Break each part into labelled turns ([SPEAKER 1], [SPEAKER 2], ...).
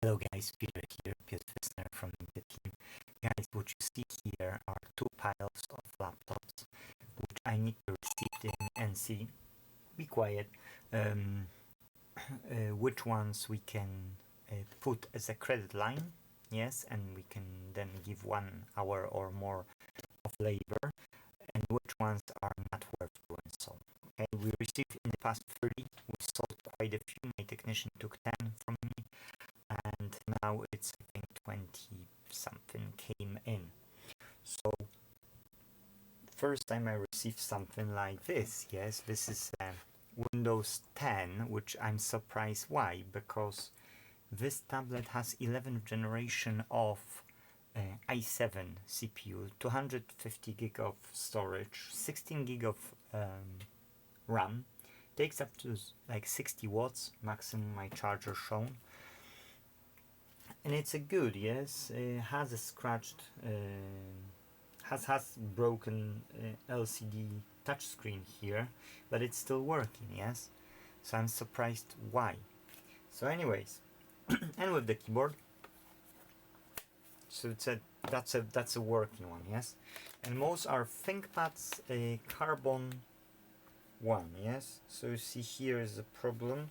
[SPEAKER 1] Hello guys, Peter here, Peter Fissner from Inte.Team. Guys, what you see here are two piles of laptops which I need to receive them and see, be quiet, which ones we can put as a credit line, yes, and we can then give 1 hour or more of labor, and which ones are not worth doing so. Okay, we received in the past 30, we sold quite a few, my technician took 10 from me, and now it's I think 20 something came in. So first time I received something like this, yes, this is Windows 10, which I'm surprised why, because this tablet has 11th generation of i7 CPU, 250 gig of storage, 16 gig of RAM, takes up to like 60 watts maximum my charger shown, and it's a good, yes, has a scratched has broken LCD touchscreen here, but it's still working, yes, so I'm surprised why. So anyways, and with the keyboard, so that's a working one, yes, and most are ThinkPad's carbon one, yes. So you see here is a problem.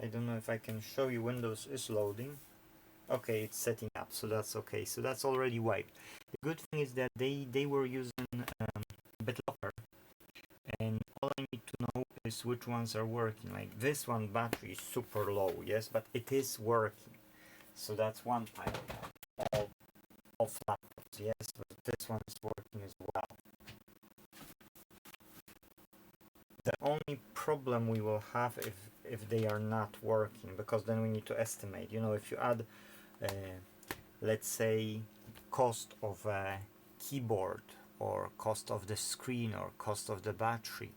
[SPEAKER 1] I don't know if I can show you. Windows is loading. Okay, it's setting up, so that's okay. So that's already wiped. The good thing is that they were using BitLocker, and all I need to know is which ones are working. Like this one battery is super low, yes, but it is working. So that's one pile of laptops, yes, but this one is working as well. The only problem we will have if they are not working, because then we need to estimate, you know, if you add let's say cost of a keyboard or cost of the screen or cost of the battery,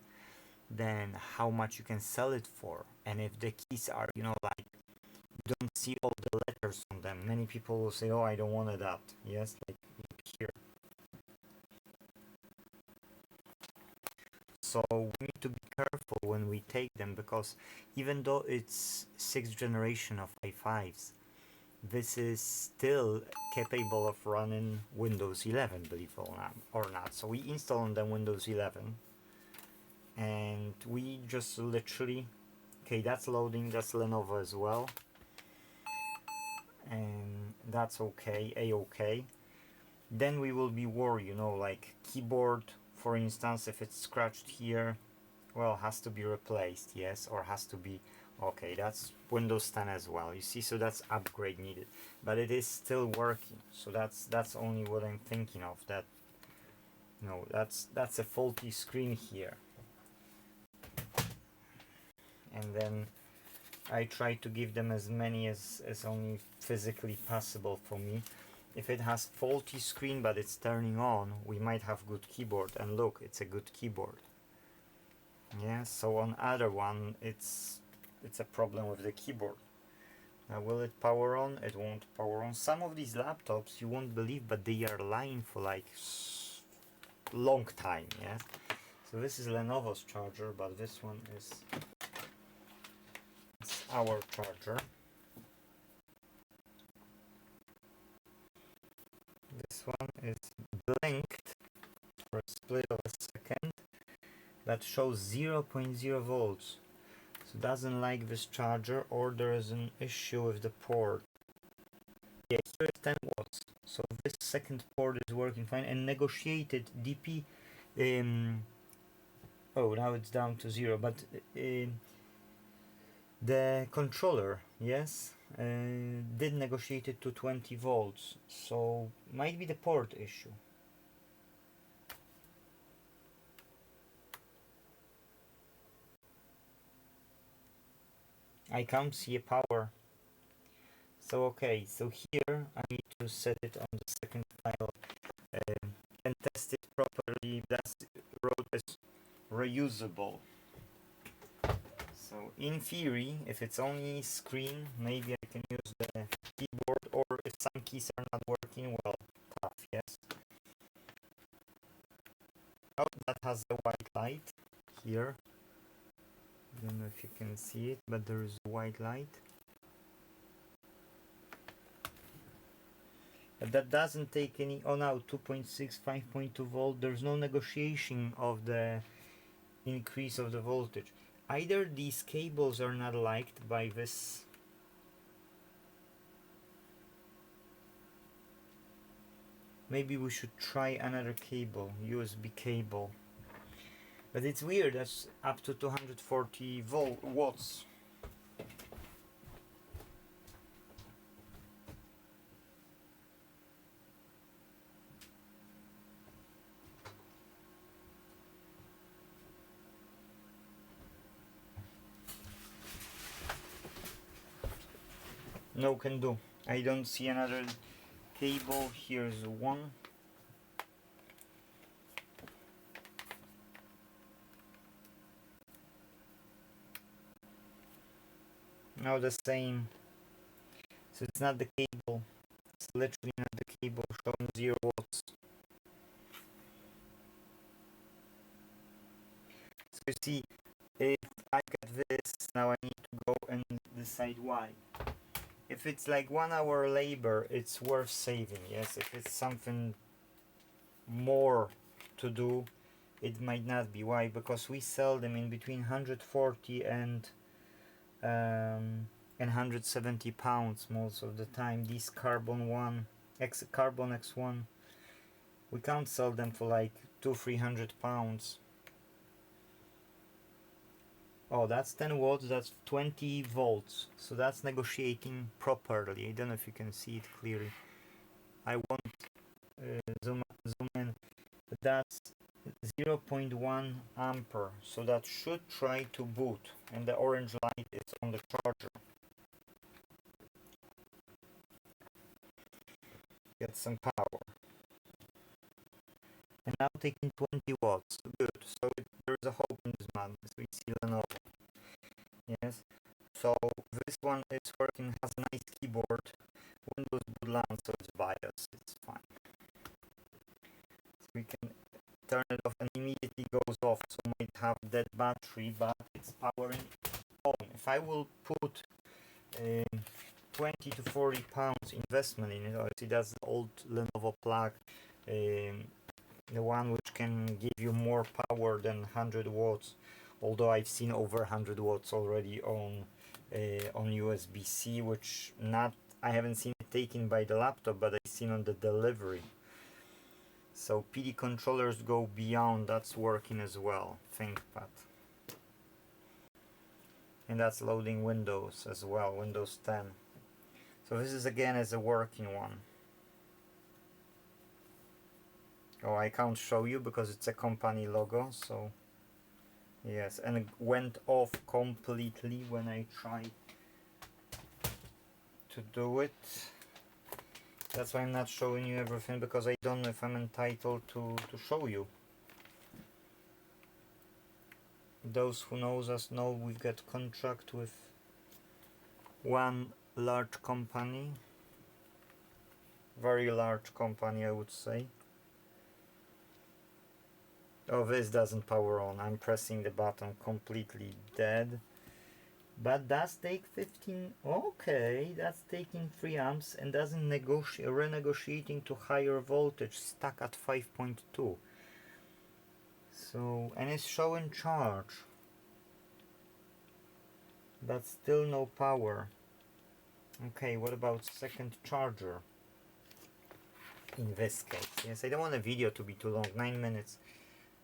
[SPEAKER 1] then how much you can sell it for, and if the keys are, you know, like you don't see all the letters on them, many people will say, oh, I don't want that, yes, like here. So we need to be careful when we take them, because even though it's 6th generation of i5s, this is still capable of running Windows 11, believe it or not. So we install on them Windows 11, and we just literally, okay, that's loading, that's Lenovo as well, and that's okay, a-okay. Then we will be worried, you know, like keyboard, for instance, if it's scratched here, well, has to be replaced, yes, or has to be, okay, that's Windows 10 as well, you see, so that's upgrade needed, but it is still working. So that's only what I'm thinking of, that, no, that's a faulty screen here. And then I try to give them as many as only physically possible for me. If it has faulty screen but it's turning on, we might have good keyboard, and look, it's a good keyboard. Yeah, so on other one it's a problem with the keyboard. Now will it power on? It won't power on. Some of these laptops you won't believe, but they are lying for like long time, yes. So this is Lenovo's charger, but this one is our charger. This one is blinked for a split of a second, that shows 0.0 volts. So doesn't like this charger, or there is an issue with the port. Yeah, here is 10 watts. So this second port is working fine, and negotiated DP. Oh, now it's down to 0, but the controller, yes, did negotiate it to 20 volts. So might be the port issue. I can't see a power. So okay, so here I need to set it on the second file and test it properly. That's wrote as reusable. So in theory, if it's only screen, maybe I can use the keyboard, or if some keys are not working, well, tough, yes. Oh, that has a white light here. I don't know if you can see it, but there is a white light. That doesn't take any. Oh, now 2.6, 5.2 volt. There's no negotiation of the increase of the voltage. Either these cables are not liked by this. Maybe we should try another cable, USB cable. But it's weird, that's up to 240 watts. No can do. I don't see another cable. Here's one. Now the same. So it's not the cable. It's literally not the cable, showing 0 watts. So you see, if I get this, now I need to go and decide why. If it's like 1 hour labor, it's worth saving, yes. If it's something more to do, it might not be. Why? Because we sell them in between 140 and 170 pounds most of the time. These carbon X1, we can't sell them for like 200-300 pounds. Oh, that's 10 watts, that's 20 volts. So that's negotiating properly. I don't know if you can see it clearly. I won't zoom in. But that's 0.1 ampere. So that should try to boot. And the orange light is on the charger. Get some power. And now taking 20 watts. Good. So there is a hope in this madness. We see Lenovo. Yes. So this one is working, has a nice keyboard. Windows boot lamp, so it's BIOS. It's fine. So we can turn it off and immediately goes off. So it might have dead battery, but it's powering on. If I will put 20 to 40 pounds investment in it, see that's the old Lenovo plug, the one which can give you more power than 100 watts, although I've seen over 100 watts already on USB-C, which I haven't seen it taken by the laptop, but I've seen on the delivery. So PD controllers go beyond, that's working as well, ThinkPad. And that's loading Windows as well, Windows 10. So this is again as a working one. Oh, I can't show you because it's a company logo, so yes, and it went off completely when I tried to do it. That's why I'm not showing you everything, because I don't know if I'm entitled to show you. Those who knows us know we get contract with one large company, very large company I would say. Oh, this doesn't power on. I'm pressing the button completely dead. But that's take 15. Okay, that's taking 3 amps and doesn't renegotiating to higher voltage, stuck at 5.2. So, and it's showing charge, but still no power. Okay, what about second charger? In this case, yes, I don't want a video to be too long, 9 minutes.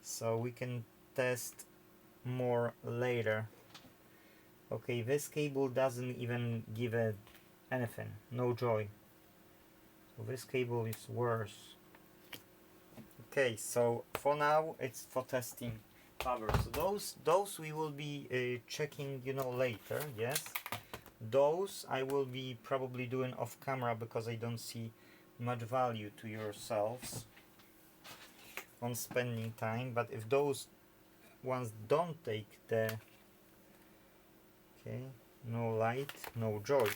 [SPEAKER 1] So we can test more later. Okay, this cable doesn't even give anything, no joy. So this cable is worse. Okay, so for now it's for testing power. So those we will be checking, later. Yes, those I will be probably doing off camera because I don't see much value to yourselves on spending time. But if those ones don't take the no light, no joy.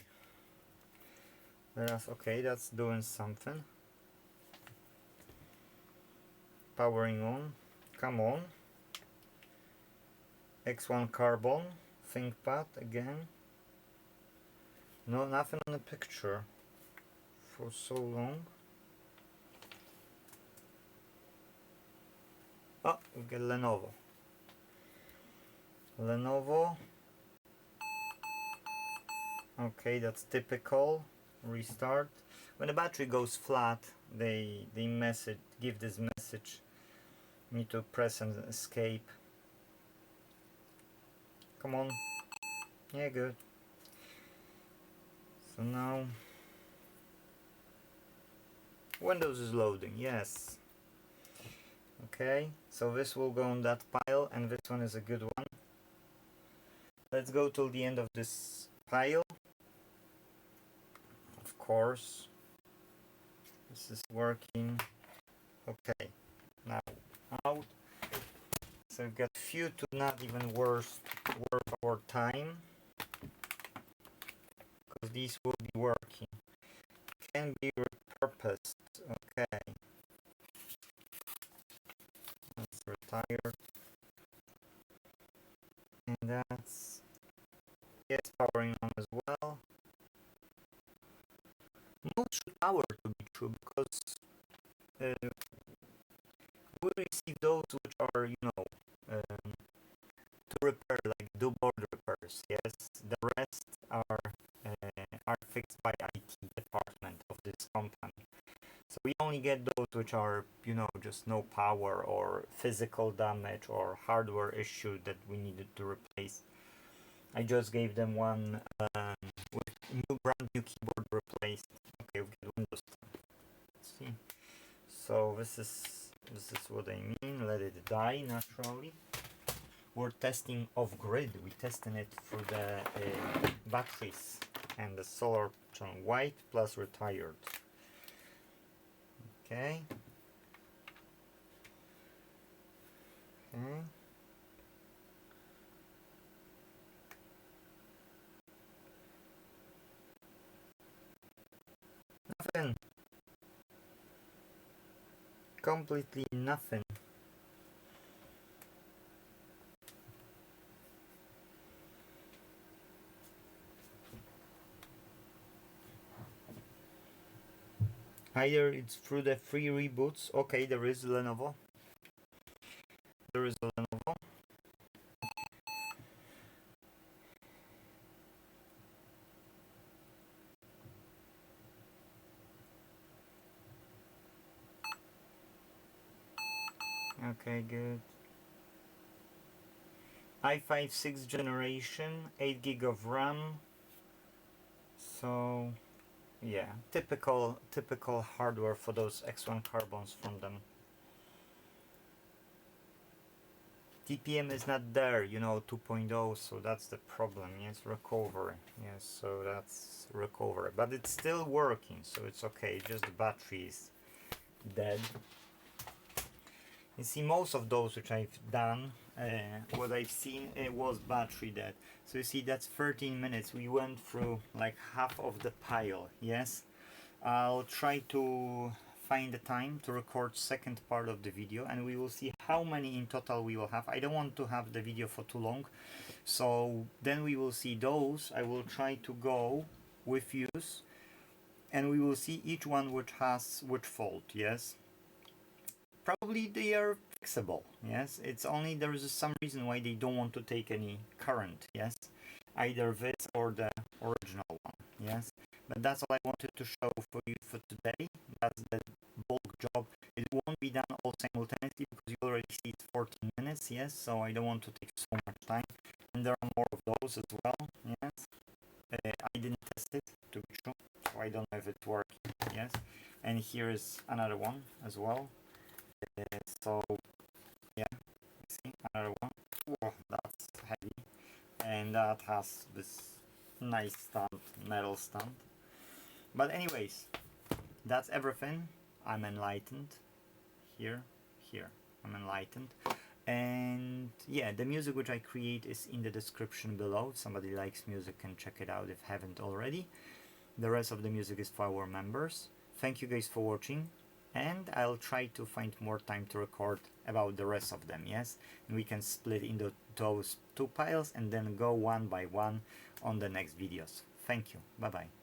[SPEAKER 1] Whereas, okay, that's doing something. Powering on. Come on. X1 carbon. ThinkPad again. No, nothing on the picture for so long. Oh, we get Lenovo. Okay, that's typical. Restart. When the battery goes flat, they give this message. Need to press and escape. Come on. Yeah, good. So now Windows is loading. Yes. Okay, so this will go on that pile, and this one is a good one. Let's go till the end of this pile. Of course, this is working. Okay, now out. So we've got few to not even worth our time, because these will be working. Can be repurposed. Okay, that's retired, and that's yes, powering on as well. Most should power to be true, because we receive those which are, to repair, like do board repairs. Yes, the rest are fixed by IT department of this company. So we only get those which are, just no power or physical damage or hardware issue that we needed to replace. I just gave them one with brand new keyboard replaced. Okay, we get Windows 10. Let's see. So this is what I mean. Let it die naturally. We're testing off grid. We're testing it for the batteries and the solar channel white plus retired. Okay. Nothing. Completely nothing. Either it's through the free reboots. Okay, there is Lenovo. There is a Lenovo. Okay, good. i5 6th generation, 8 gig of RAM. So yeah, typical hardware for those X1 carbons from them. TPM is not there, 2.0, so that's the problem. Yes, recovery. Yes, so that's recovery, but it's still working, so it's okay. Just the battery is dead. You see, most of those which I've done, what I've seen, it was battery dead. So you see, that's 13 minutes. We went through like half of the pile. Yes, I'll try to find the time to record second part of the video, and we will see how many in total we will have. I don't want to have the video for too long, so then we will see those. I will try to go with use, and we will see each one which has which fault. Yes, probably they are fixable. Yes, it's only there is some reason why they don't want to take any current. Yes, either this or the original one. Yes, but that's all I wanted to show for you for today. That's the bulk job. It won't be done all simultaneously because you already see it's 14 minutes. Yes, so I don't want to take so much time, and there are more of those as well. Yes, I didn't test it to be sure, so I don't know if it's working. Yes, and here is another one as well. So yeah, see another one. Whoa, that's heavy, and that has this nice stand, metal stand. But anyways, that's everything. I'm enlightened. Here, I'm enlightened. And yeah, the music which I create is in the description below. If somebody likes music, can check it out if haven't already. The rest of the music is for our members. Thank you guys for watching, and I'll try to find more time to record about the rest of them. Yes, and we can split into those two piles and then go one by one on the next videos. Thank you. Bye bye.